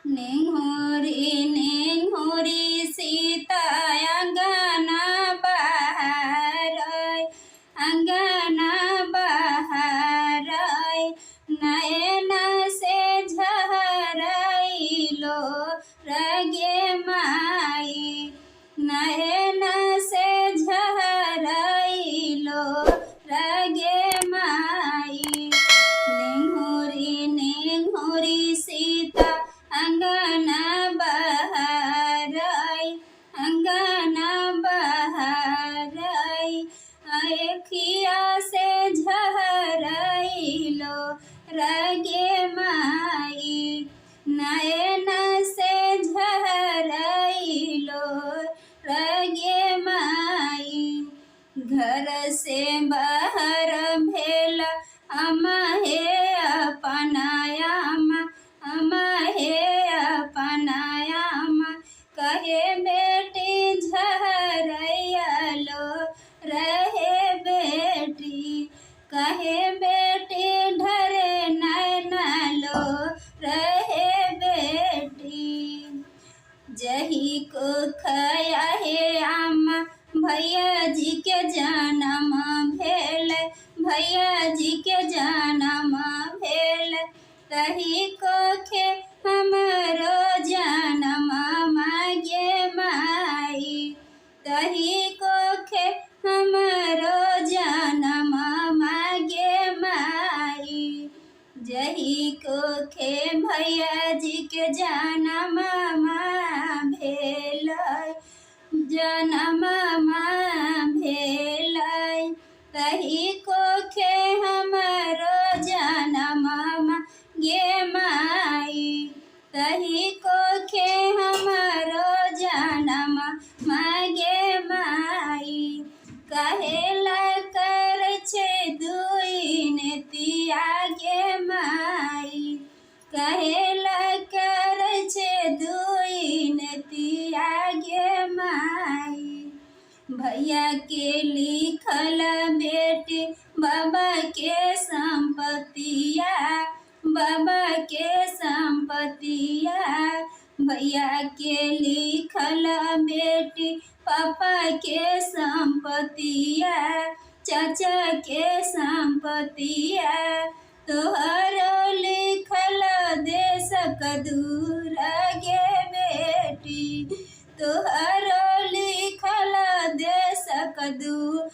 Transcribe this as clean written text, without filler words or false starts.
नेंगोरी नेंगोरी सीता अंगना बहारै अंगना बहारै नयन से झरैलो रगे माई नयन से झरैलो रगे माई नेंगोरी सीता अंगना बहारै अंगना बहारै अखिया से झरैलो रगे माई नयन से झरैलो रगे माई घर से बाहर भेल अमहे अपनायाम अमहे अपनायाम कहे बेटी झरैलो रहे बेटी कहे बेटी ढरे नैनलो रहे बेटी जही को खया है आमा भैया जी के जन्म भेल भैया जी के जन्म भेल तही को खे हमरो जन्म मागे माई तही को खे हमरो जन्म मागे माई जही को खे भैया जी के जन्म भेल जन्म भेल तही को खे हमरो जन्म गे माई तही को खे हमरो जन्म गे माई कहेला कर छे दुइन तिया गे माई कहेला कर छे दुइन तिया गे माई भैया के लिखल बेटी बाबा के संपत्तिया बाबा के संपत्तिया भैया के लिखल बेटी पापा के संपत्तिया चाचा के संपत्तिया तोहरो लिखल देशक दूर गे बेटी तोहरो लिखल देशक दूर